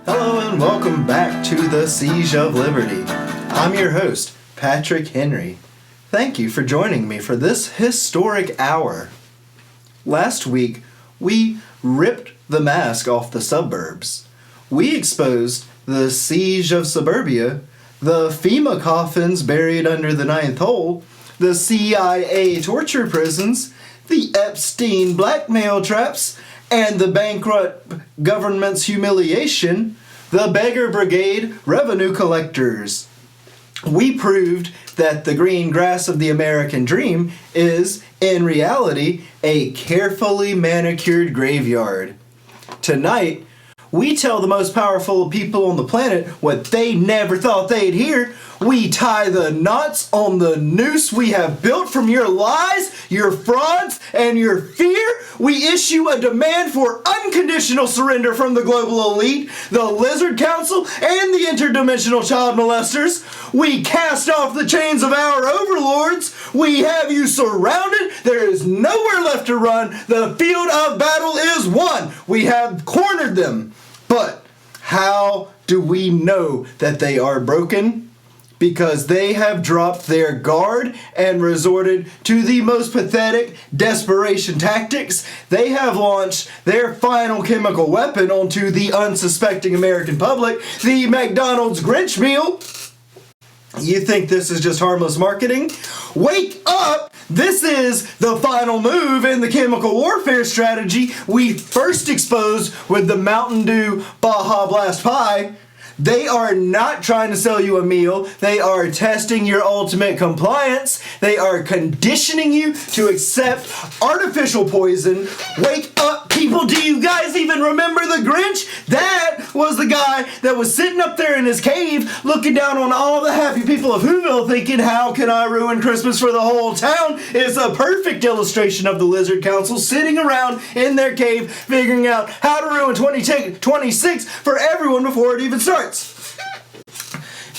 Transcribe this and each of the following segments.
Hello and welcome back to the Siege of Liberty. I'm your host, Patrick Henry. Thank you for joining me for this historic hour. Last week, we ripped the mask off the suburbs. We exposed the siege of suburbia, the FEMA coffins buried under the ninth hole, the CIA torture prisons, the Epstein blackmail traps, and the bankrupt government's humiliation, the beggar brigade revenue collectors. We proved that the green grass of the American dream is, in reality, a carefully manicured graveyard. Tonight, we tell the most powerful people on the planet what they never thought they'd hear. We tie the knots on the noose we have built from your lies, your frauds, and your fear. We issue a demand for unconditional surrender from the global elite, the Lizard Council, and the interdimensional child molesters. We cast off the chains of our overlords. We have you surrounded. There is nowhere left to run. The field of battle is won. We have cornered them. But how do we know that they are broken? Because they have dropped their guard and resorted to the most pathetic desperation tactics. They have launched their final chemical weapon onto the unsuspecting American public, the McDonald's Grinch meal. You think this is just harmless marketing? Wake up! This is the final move in the chemical warfare strategy we first exposed with the Mountain Dew Baja Blast Pie. They are not trying to sell you a meal. They are testing your ultimate compliance. They are conditioning you to accept artificial poison. Wake up, people. Do you guys even remember the Grinch? That was the guy that was sitting up there in his cave looking down on all the happy people of Whoville thinking, how can I ruin Christmas for the whole town? It's a perfect illustration of the Lizard Council sitting around in their cave figuring out how to ruin 2026 for everyone before it even starts.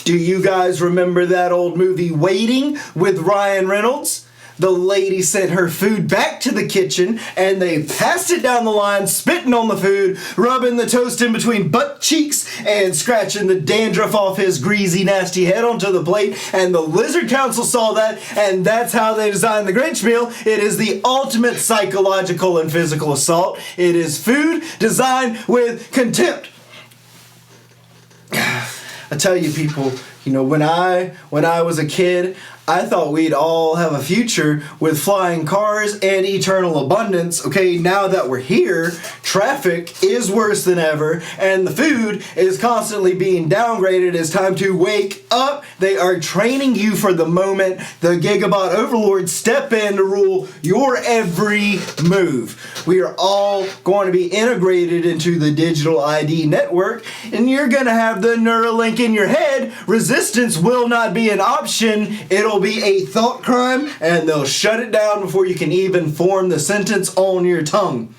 Do you guys remember that old movie Waiting with Ryan Reynolds? The lady sent her food back to the kitchen and they passed it down the line, spitting on the food, rubbing the toast in between butt cheeks and scratching the dandruff off his greasy, nasty head onto the plate. And the Lizard Council saw that, and that's how they designed the Grinch meal. It is the ultimate psychological and physical assault. It is food designed with contempt. I tell you people, when I was a kid, I thought we'd all have a future with flying cars and eternal abundance. Okay, now that we're here, traffic is worse than ever, and the food is constantly being downgraded. It's time to wake up. They are training you for the moment the Giga-Bot overlords step in to rule your every move. We are all going to be integrated into the digital ID network, and you're going to have the Neuralink in your head. Resistance will not be an option. It'll be a thought crime, and they'll shut it down before you can even form the sentence on your tongue.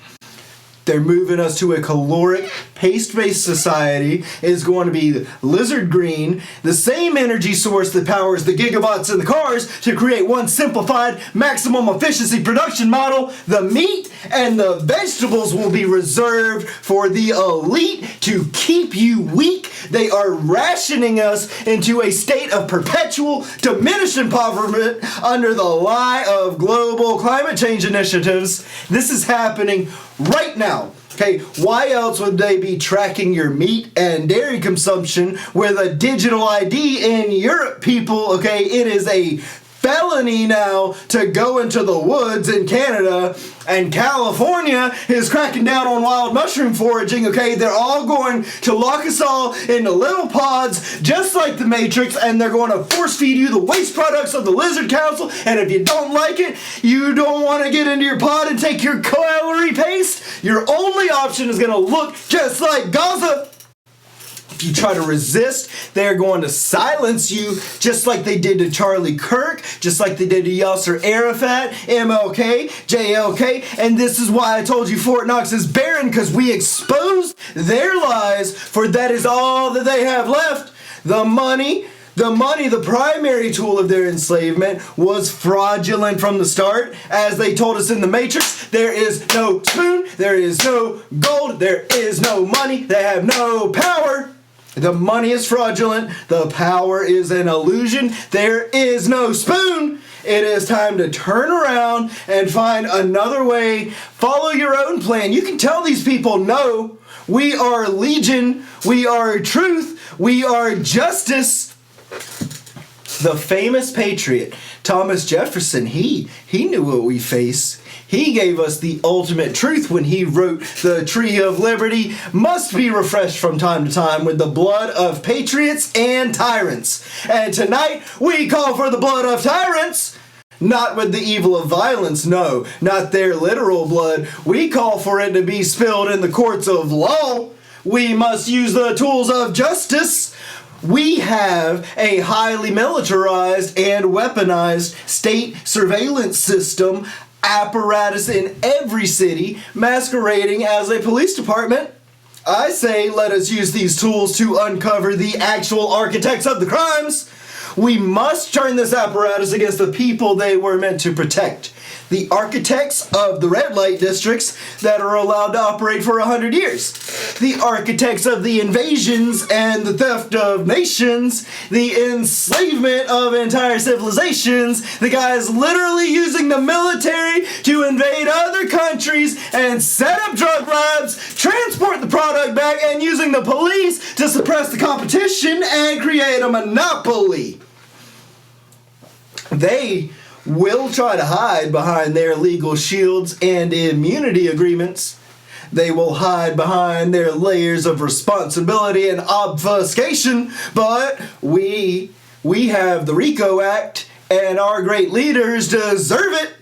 They're moving us to a caloric, paste-based society. It's going to be lizard green, the same energy source that powers the Giga-Bots in the cars to create one simplified, maximum efficiency production model. The meat and the vegetables will be reserved for the elite to keep you weak. They are rationing us into a state of perpetual, diminished impoverishment under the lie of global climate change initiatives. This is happening right now. Okay, why else would they be tracking your meat and dairy consumption with a digital ID in Europe, people? Okay, it is a felony now to go into the woods in Canada, and California is cracking down on wild mushroom foraging. Okay, they're all going to lock us all into little pods just like the Matrix, and they're going to force feed you the waste products of the Lizard Council, and if you don't like it, you don't want to get into your pod and take your calorie paste, your only option is going to look just like Gaza. If you try to resist, they're going to silence you just like they did to Charlie Kirk, just like they did to Yasser Arafat, MLK, JLK, and this is why I told you Fort Knox is barren, because we exposed their lies, for that is all that they have left. The money, The money, the primary tool of their enslavement, was fraudulent from the start. As they told us in the Matrix, there is no spoon, there is no gold, there is no money, they have no power. The money is fraudulent, the power is an illusion, there is no spoon. It is time to turn around and find another way. Follow your own plan. You can tell these people, no, we are legion, we are truth, we are justice. The famous patriot, Thomas Jefferson, he knew what we face. He gave us the ultimate truth when he wrote, "The tree of liberty must be refreshed from time to time with the blood of patriots and tyrants." And tonight, we call for the blood of tyrants. Not with the evil of violence, no, not their literal blood. We call for it to be spilled in the courts of law. We must use the tools of justice. We have a highly militarized and weaponized state surveillance system apparatus in every city masquerading as a police department. I say let us use these tools to uncover the actual architects of the crimes. We must turn this apparatus against the people they were meant to protect. The architects of the red light districts that are allowed to operate for 100 years. The architects of the invasions and the theft of nations. The enslavement of entire civilizations. The guys literally using the military to invade other countries and set up drug labs, transport the product back, and using the police to suppress the competition and create a monopoly. They will try to hide behind their legal shields and immunity agreements. They will hide behind their layers of responsibility and obfuscation, but we have the RICO Act, and our great leaders deserve it.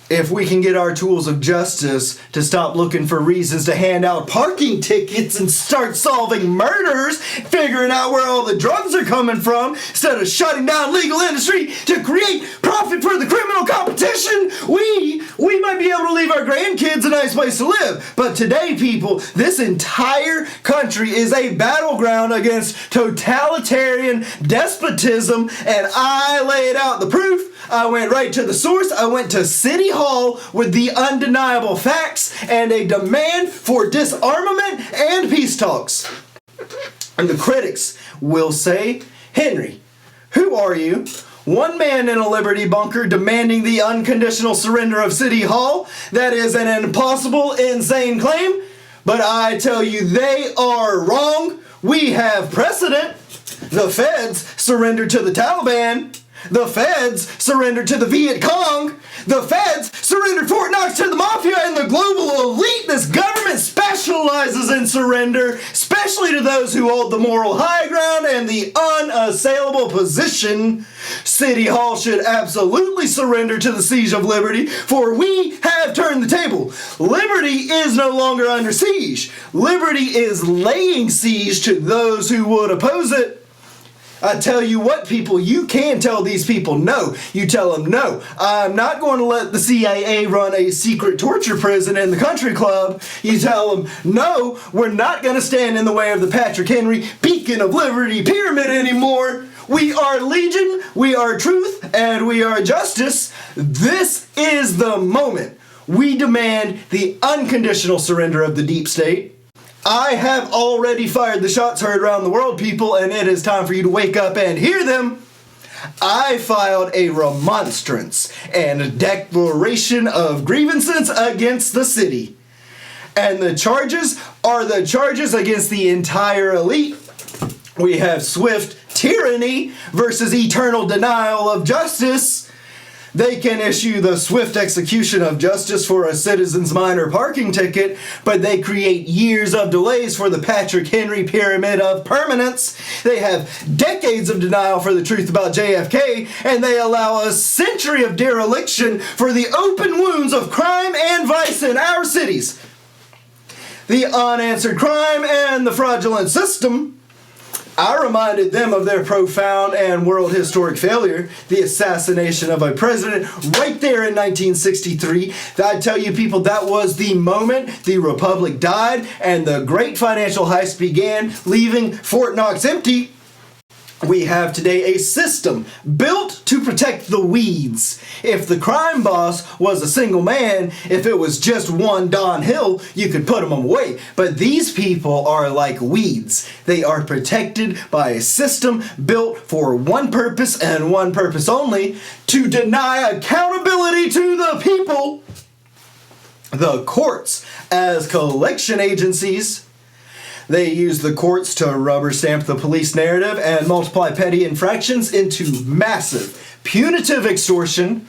If we can get our tools of justice to stop looking for reasons to hand out parking tickets and start solving murders, figuring out where all the drugs are coming from, instead of shutting down legal industry to create profit for the criminal competition, we might be able to leave our grandkids a nice place to live. But today, people, this entire country is a battleground against totalitarian despotism, and I laid out the proof. I went right to the source. I went to City Hall with the undeniable facts and a demand for disarmament and peace talks. And the critics will say, "Henry, who are you? One man in a Liberty bunker demanding the unconditional surrender of City Hall? That is an impossible, insane claim. But I tell you, they are wrong. We have precedent. The feds surrendered to the Taliban. The feds surrendered to the Viet Cong. The feds surrendered Fort Knox to the mafia and the global elite. This government specializes in surrender, especially to those who hold the moral high ground and the unassailable position. City Hall should absolutely surrender to the siege of liberty, for we have turned the table. Liberty is no longer under siege. Liberty is laying siege to those who would oppose it. I tell you what, people, you can tell these people no. You tell them no. I'm not going to let the CIA run a secret torture prison in the country club. You tell them no, we're not going to stand in the way of the Patrick Henry Beacon of Liberty Pyramid anymore. We are legion, we are truth, and we are justice. This is the moment. We demand the unconditional surrender of the deep state. I have already fired the shots heard around the world, people, and it is time for you to wake up and hear them. I filed a remonstrance and a declaration of grievances against the city. And the charges are the charges against the entire elite. We have swift tyranny versus eternal denial of justice. They can issue the swift execution of justice for a citizen's minor parking ticket, but they create years of delays for the Patrick Henry Pyramid of Permanence. They have decades of denial for the truth about JFK, and they allow a century of dereliction for the open wounds of crime and vice in our cities. The unanswered crime and the fraudulent system. I reminded them of their profound and world historic failure, the assassination of a president right there in 1963. I tell you people, that was the moment the republic died and the great financial heist began, leaving Fort Knox empty. We have today a system built to protect the weeds. If the crime boss was a single man, if it was just one Don Hill, you could put him away. But these people are like weeds. They are protected by a system built for one purpose and one purpose only: to deny accountability to the people. The courts, as collection agencies, they use the courts to rubber stamp the police narrative and multiply petty infractions into massive, punitive extortion.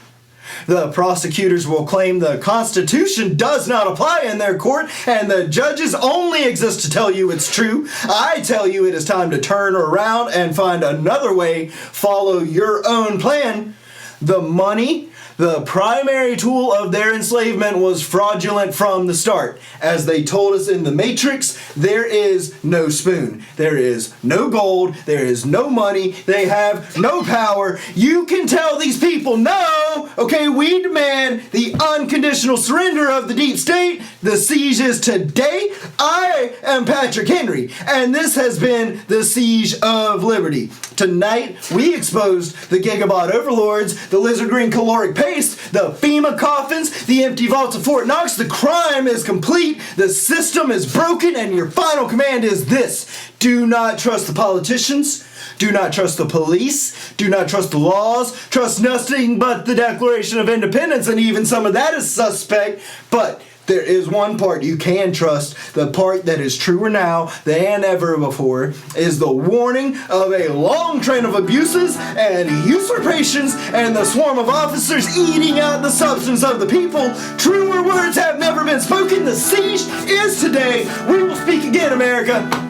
The prosecutors will claim the Constitution does not apply in their court, and the judges only exist to tell you it's true. I tell you it is time to turn around and find another way. Follow your own plan. The money, the primary tool of their enslavement, was fraudulent from the start. As they told us in The Matrix, there is no spoon. There is no gold. There is no money. They have no power. You can tell these people no. Okay, we demand the unconditional surrender of the deep state. The siege is today. I am Patrick Henry, and this has been the Siege of Liberty. Tonight, we exposed the Giga-Bot overlords, the lizard green caloric paste, the FEMA coffins, the empty vaults of Fort Knox. The crime is complete, the system is broken, and your final command is this: do not trust the politicians, do not trust the police, do not trust the laws, trust nothing but the Declaration of Independence, and even some of that is suspect. But there is one part you can trust, the part that is truer now than ever before, is the warning of a long train of abuses and usurpations and the swarm of officers eating out the substance of the people. Truer words have never been spoken. The siege is today. We will speak again, America.